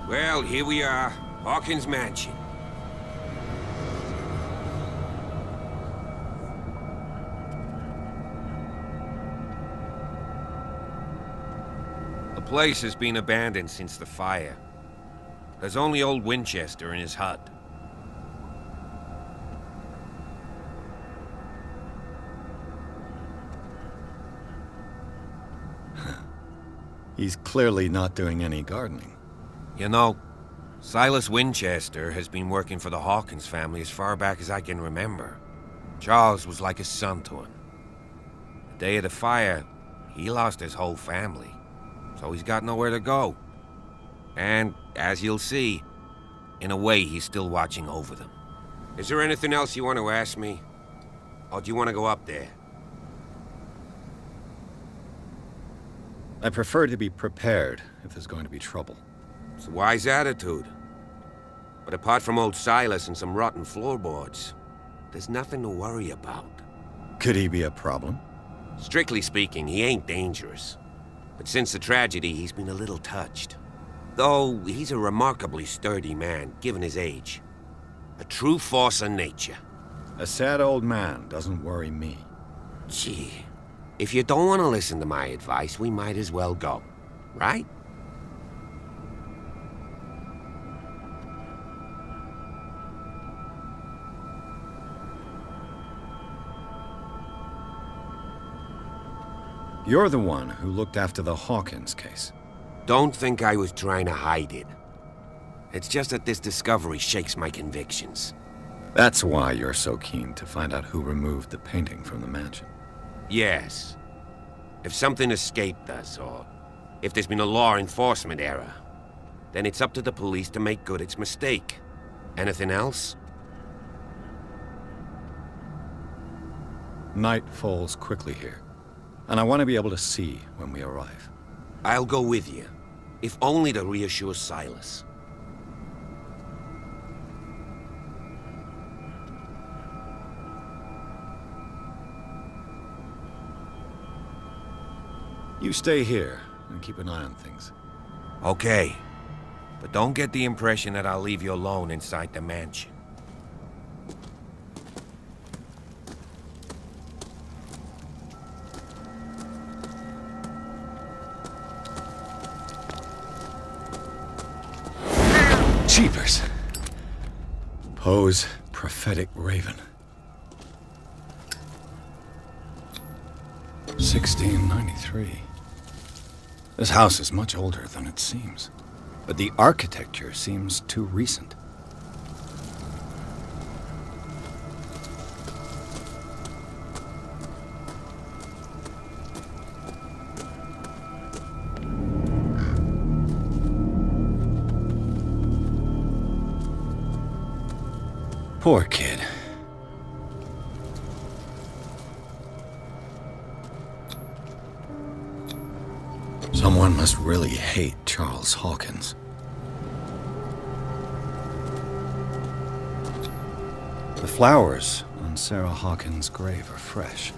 Well, here we are. Hawkins Mansion. The place has been abandoned since the fire. There's only old Winchester in his hut. He's clearly not doing any gardening. You know, Silas Winchester has been working for the Hawkins family as far back as I can remember. Charles was like a son to him. The day of the fire, he lost his whole family, so he's got nowhere to go. And, as you'll see, in a way he's still watching over them. Is there anything else you want to ask me? Or do you want to go up there? I prefer to be prepared if there's going to be trouble. It's a wise attitude. But apart from old Silas and some rotten floorboards, there's nothing to worry about. Could he be a problem? Strictly speaking, he ain't dangerous. But since the tragedy, he's been a little touched. Though he's a remarkably sturdy man, given his age. A true force of nature. A sad old man doesn't worry me. Gee, if you don't want to listen to my advice, we might as well go, right? You're the one who looked after the Hawkins case. Don't think I was trying to hide it. It's just that this discovery shakes my convictions. That's why you're so keen to find out who removed the painting from the mansion. Yes. If something escaped us, or if there's been a law enforcement error, then it's up to the police to make good its mistake. Anything else? Night falls quickly here, and I want to be able to see when we arrive. I'll go with you, if only to reassure Silas. You stay here and keep an eye on things. Okay, but don't get the impression that I'll leave you alone inside the mansion. Jeepers! Poe's prophetic raven. 1693. This house is much older than it seems, but the architecture seems too recent. Poor kid. Someone must really hate Charles Hawkins. The flowers on Sarah Hawkins' grave are fresh.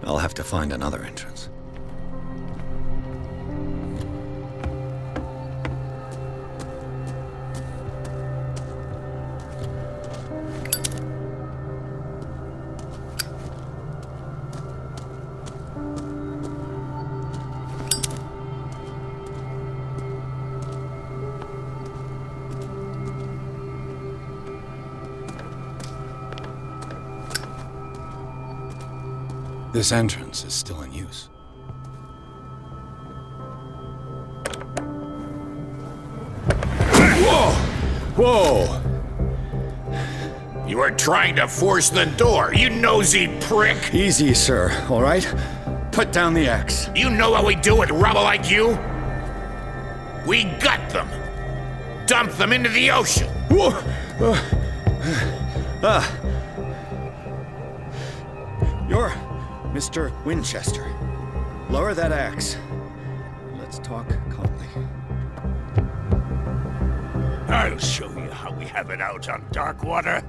I'll have to find another entrance. This entrance is still in use. Whoa! Whoa! You are trying to force the door, you nosy prick! Easy, sir, all right? Put down the axe. You know what we do with rubble like you? We gut them! Dump them into the ocean! Whoa! You're Mr. Winchester. Lower that axe. Let's talk calmly. I'll show you how we have it out on dark water.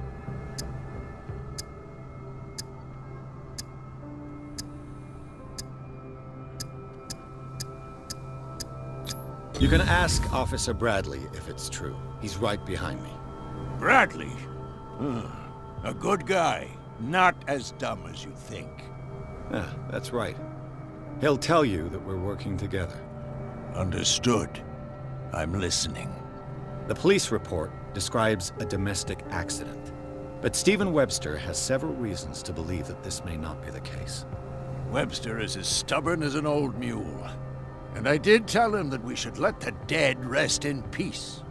You can ask Officer Bradley if it's true. He's right behind me. Bradley? A good guy. Not as dumb as you think. Yeah, that's right. He'll tell you that we're working together. Understood. I'm listening. The police report describes a domestic accident, but Stephen Webster has several reasons to believe that this may not be the case. Webster is as stubborn as an old mule. And I did tell him that we should let the dead rest in peace.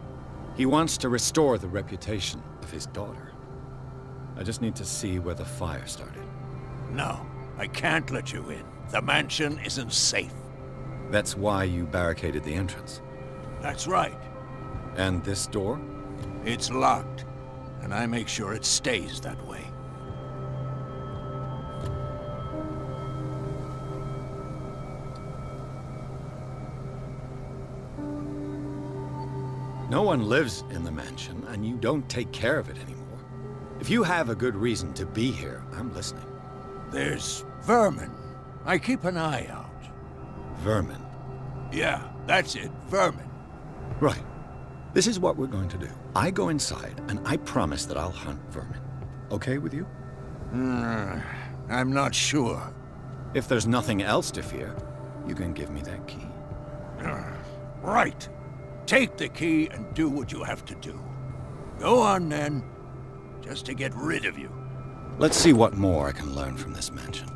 He wants to restore the reputation of his daughter. I just need to see where the fire started. No, I can't let you in. The mansion isn't safe. That's why you barricaded the entrance. That's right. And this door? It's locked, and I make sure it stays that way. No one lives in the mansion, and you don't take care of it anymore. If you have a good reason to be here, I'm listening. There's vermin. I keep an eye out. Vermin. Yeah, that's it, vermin. Right. This is what we're going to do. I go inside, and I promise that I'll hunt vermin. Okay with you? I'm not sure. If there's nothing else to fear, you can give me that key. Right. Take the key and do what you have to do. Go on, then. Just to get rid of you. Let's see what more I can learn from this mansion.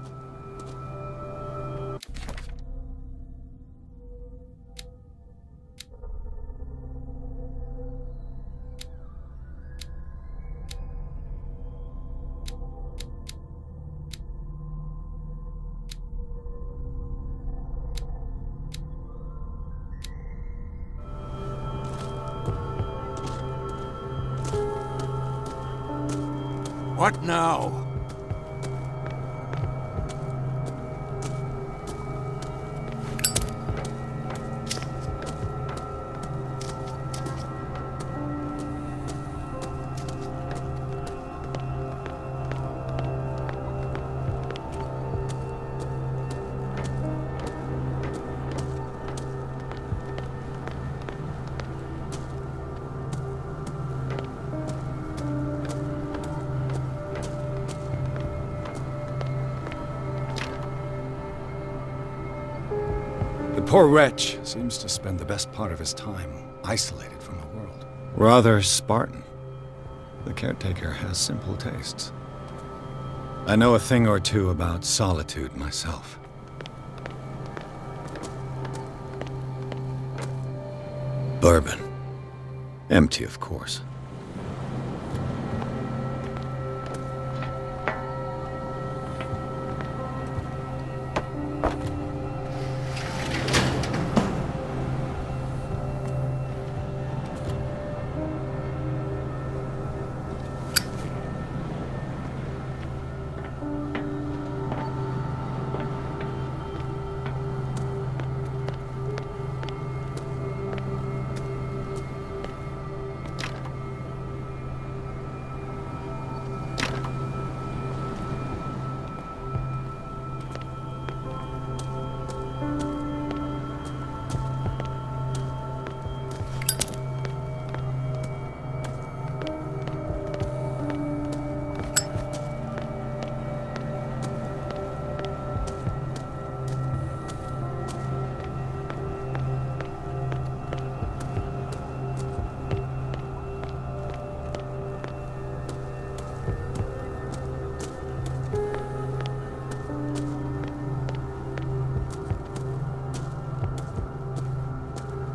What now? The poor wretch seems to spend the best part of his time isolated from the world. Rather Spartan. The caretaker has simple tastes. I know a thing or two about solitude myself. Bourbon. Empty, of course.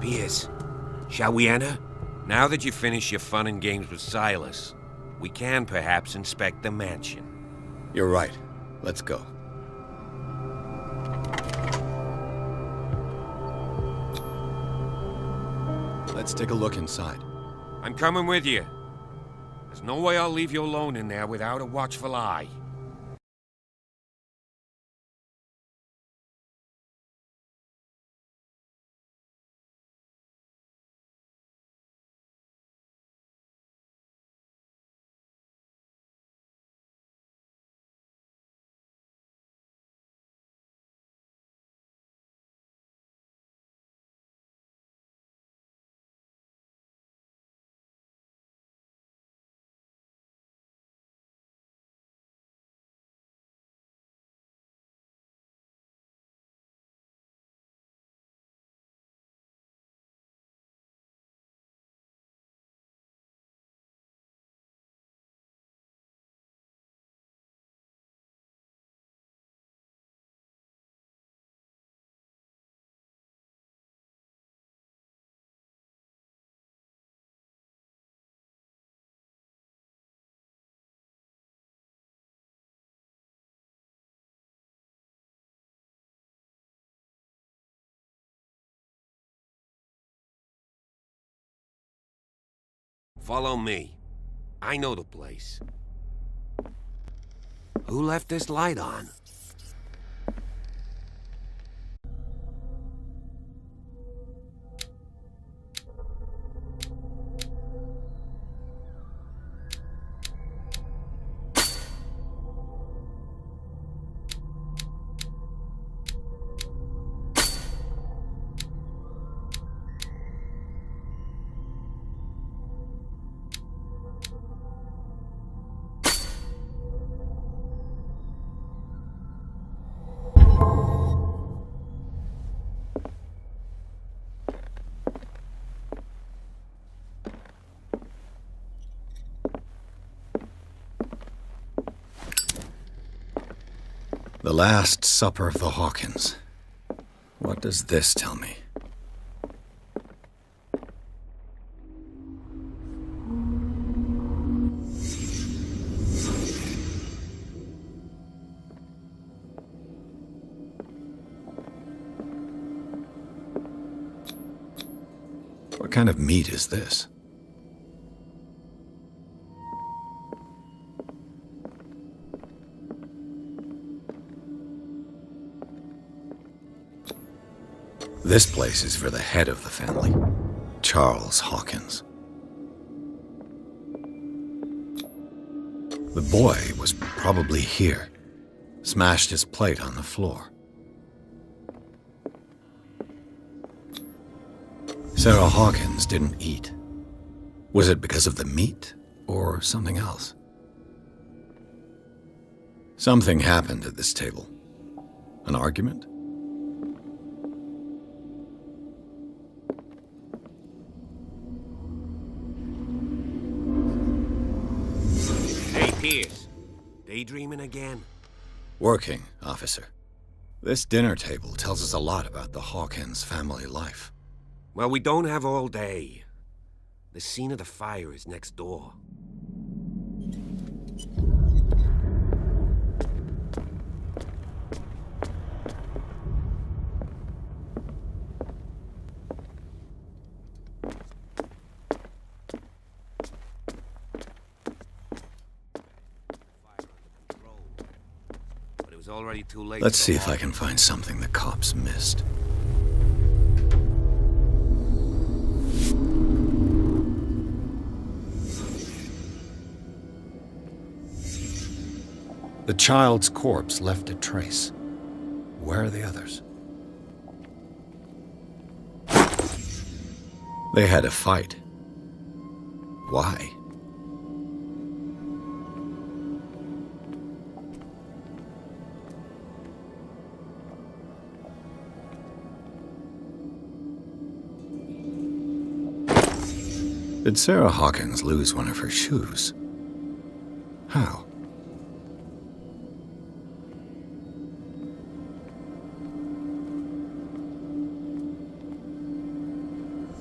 Piers, shall we enter? Now that you've finished your fun and games with Silas, we can perhaps inspect the mansion. You're right. Let's go. Let's take a look inside. I'm coming with you. There's no way I'll leave you alone in there without a watchful eye. Follow me. I know the place. Who left this light on? The Last Supper of the Hawkins. What does this tell me? What kind of meat is this? This place is for the head of the family, Charles Hawkins. The boy was probably here, smashed his plate on the floor. Sarah Hawkins didn't eat. Was it because of the meat or something else? Something happened at this table. An argument? Piers, daydreaming again? Working, officer. This dinner table tells us a lot about the Hawkins family life. Well, we don't have all day. The scene of the fire is next door. Already too late. Let's see if I can find something the cops missed. The child's corpse left a trace. Where are the others? They had a fight. Why? Did Sarah Hawkins lose one of her shoes? How?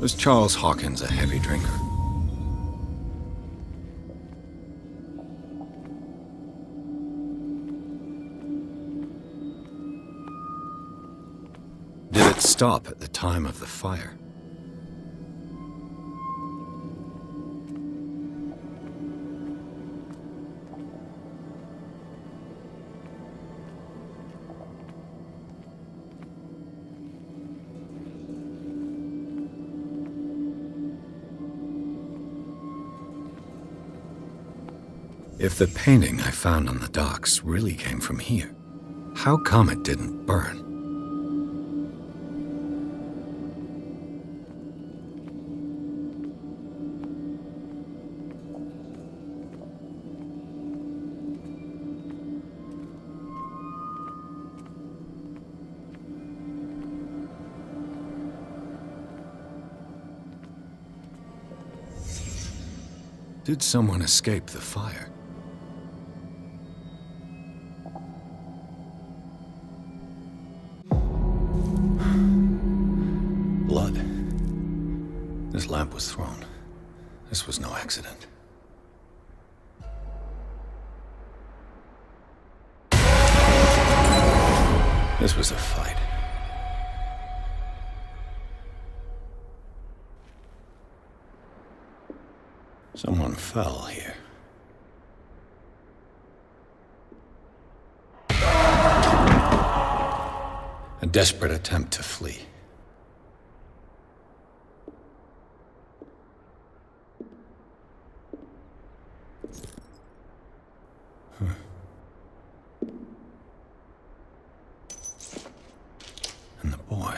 Was Charles Hawkins a heavy drinker? Did it stop at the time of the fire? If the painting I found on the docks really came from here, how come it didn't burn? Did someone escape the fire? Blood. This lamp was thrown. This was no accident. This was a fight. Someone fell here. A desperate attempt to flee. And the boy.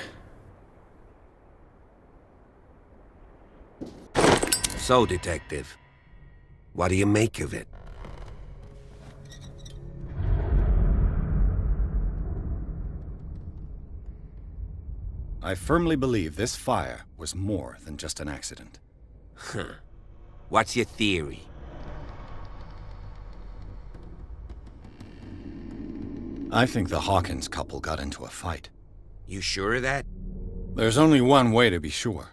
So, Detective, what do you make of it? I firmly believe this fire was more than just an accident. Huh. What's your theory? I think the Hawkins couple got into a fight. You sure of that? There's only one way to be sure.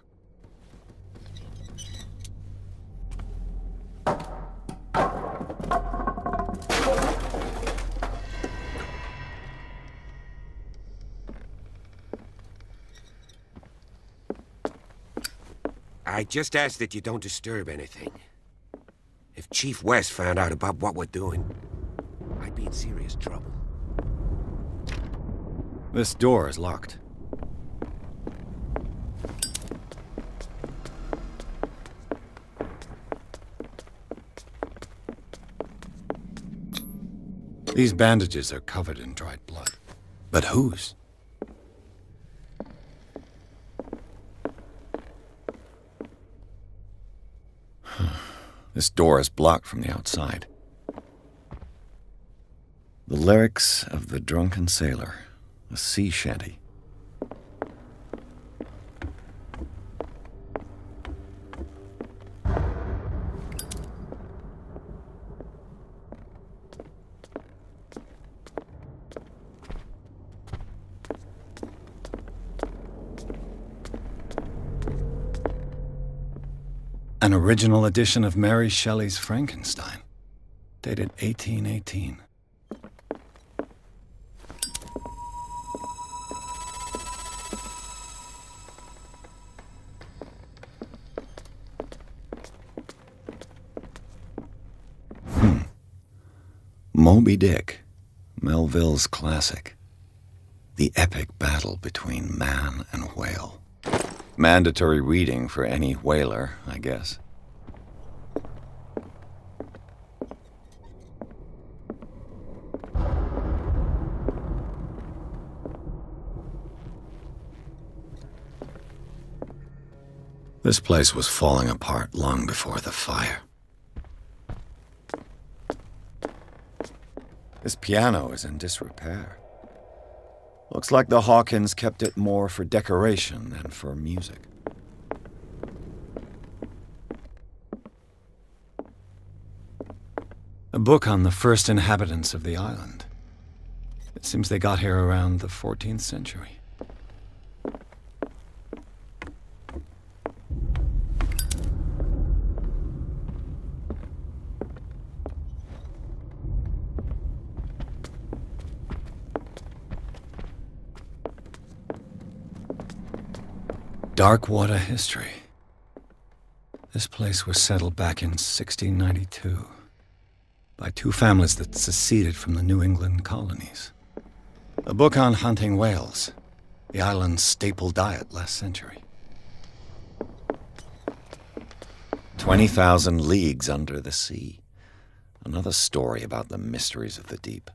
I just ask that you don't disturb anything. If Chief West found out about what we're doing, I'd be in serious trouble. This door is locked. These bandages are covered in dried blood. But whose? This door is blocked from the outside. The lyrics of the drunken sailor, a sea shanty. An original edition of Mary Shelley's Frankenstein, dated 1818. Moby Dick, Melville's classic. The epic battle between man and whale. Mandatory reading for any whaler, I guess. This place was falling apart long before the fire. This piano is in disrepair. Looks like the Hawkins kept it more for decoration than for music. A book on the first inhabitants of the island. It seems they got here around the 14th century. Darkwater history. This place was settled back in 1692 by two families that seceded from the New England colonies. A book on hunting whales, the island's staple diet last century. 20,000 leagues under the sea. Another story about the mysteries of the deep.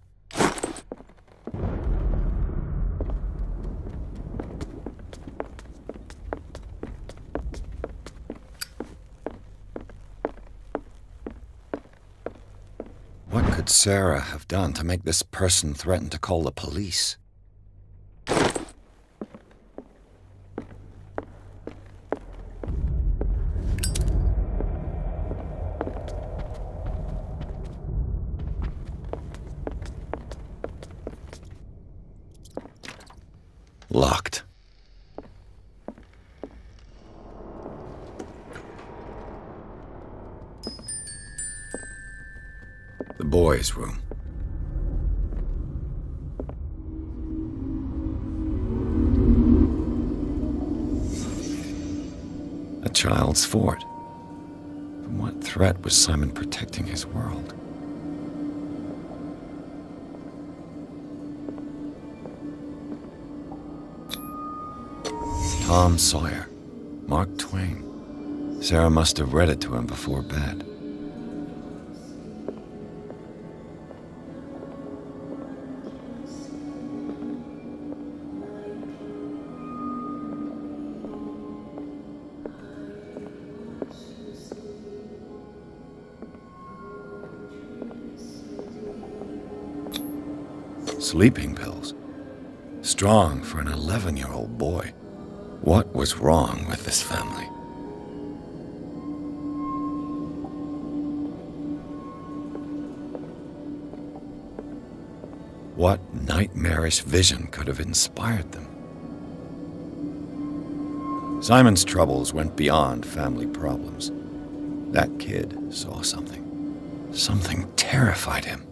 What could Sarah have done to make this person threaten to call the police? Locked. The boys' room. A child's fort. From what threat was Simon protecting his world? Tom Sawyer, Mark Twain. Sarah must have read it to him before bed. Sleeping pills. Strong for an 11-year-old boy. What was wrong with this family? What nightmarish vision could have inspired them? Simon's troubles went beyond family problems. That kid saw something. Something terrified him.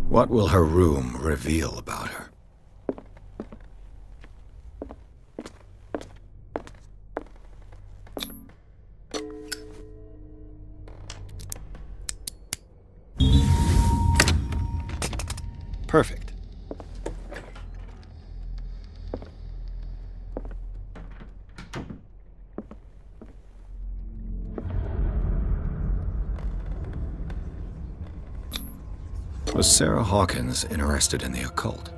What will her room reveal about her? Perfect. Was Sarah Hawkins interested in the occult?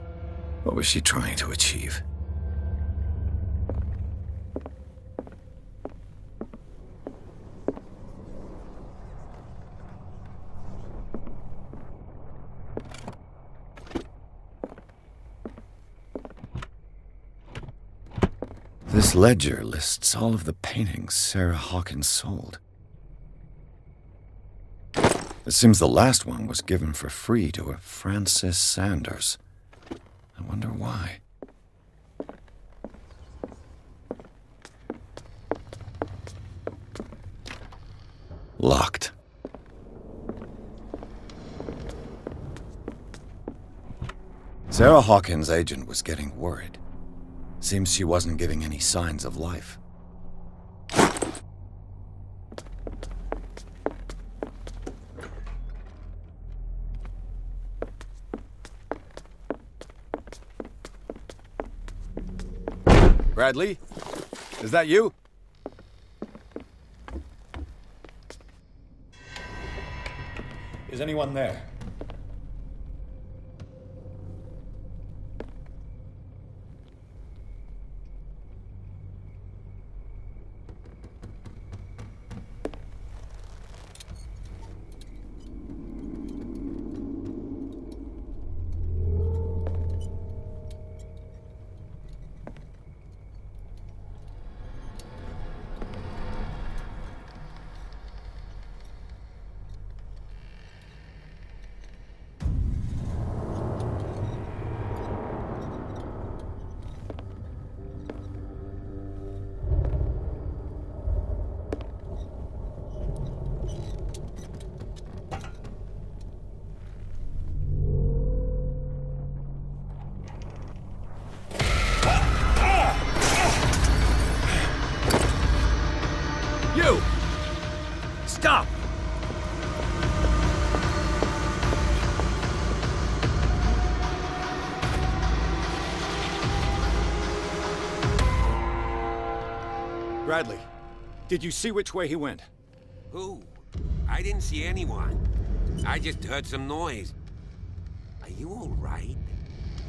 What was she trying to achieve? This ledger lists all of the paintings Sarah Hawkins sold. It seems the last one was given for free to a Francis Sanders. I wonder why. Locked. Sarah Hawkins' agent was getting worried. Seems she wasn't giving any signs of life. Bradley? Is that you? Is anyone there? You! Stop! Bradley, did you see which way he went? Who? I didn't see anyone. I just heard some noise. Are you all right?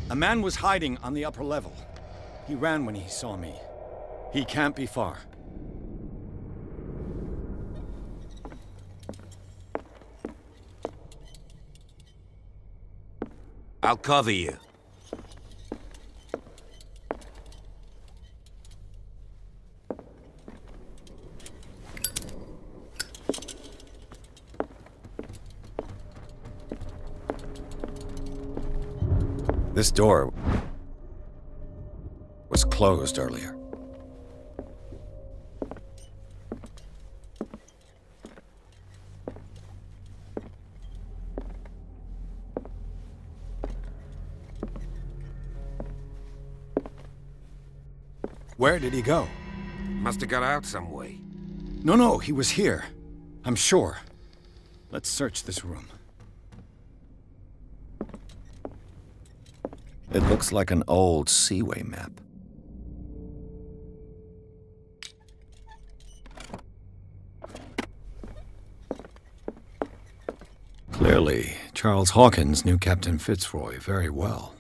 A man was hiding on the upper level. He ran when he saw me. He can't be far. I'll cover you. This door was closed earlier. Where did he go? Must have got out some way. No, he was here. I'm sure. Let's search this room. It looks like an old seaway map. Clearly, Charles Hawkins knew Captain Fitzroy very well.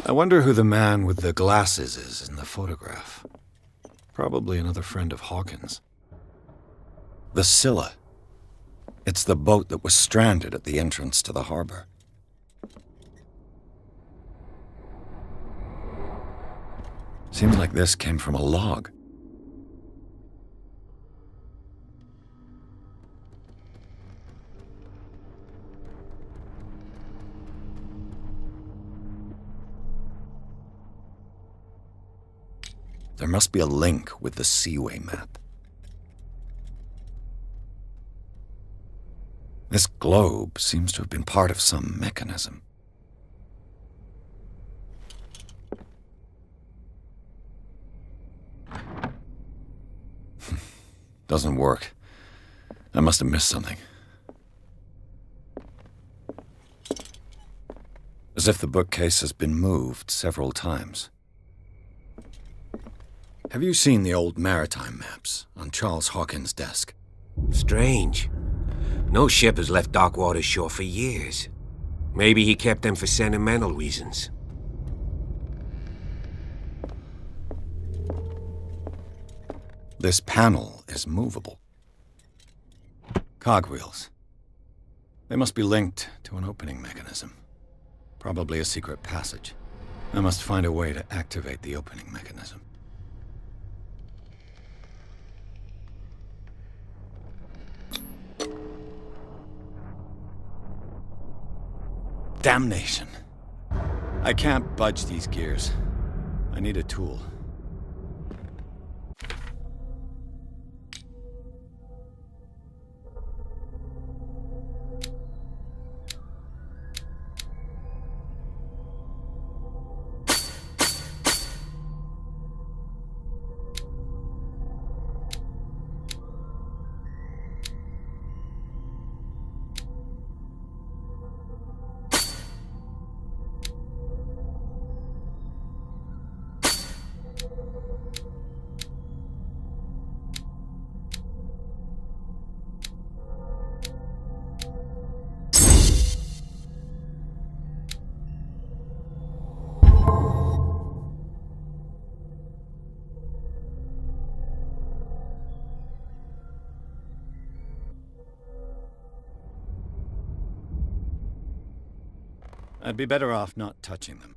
I wonder who the man with the glasses is in the photograph. Probably another friend of Hawkins. The Scylla. It's the boat that was stranded at the entrance to the harbor. Seems like this came from a log. There must be a link with the Seaway map. This globe seems to have been part of some mechanism. Doesn't work. I must have missed something. As if the bookcase has been moved several times. Have you seen the old maritime maps on Charles Hawkins' desk? Strange. No ship has left Darkwater shore for years. Maybe he kept them for sentimental reasons. This panel is movable. Cogwheels. They must be linked to an opening mechanism. Probably a secret passage. I must find a way to activate the opening mechanism. Damnation. I can't budge these gears. I need a tool. I'd be better off not touching them.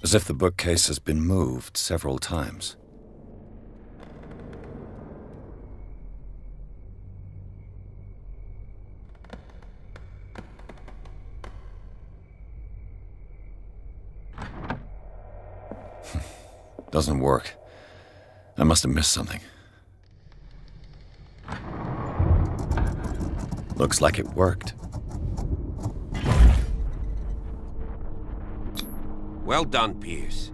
As if the bookcase has been moved several times. Doesn't work. I must have missed something. Looks like it worked. Well done, Pierce.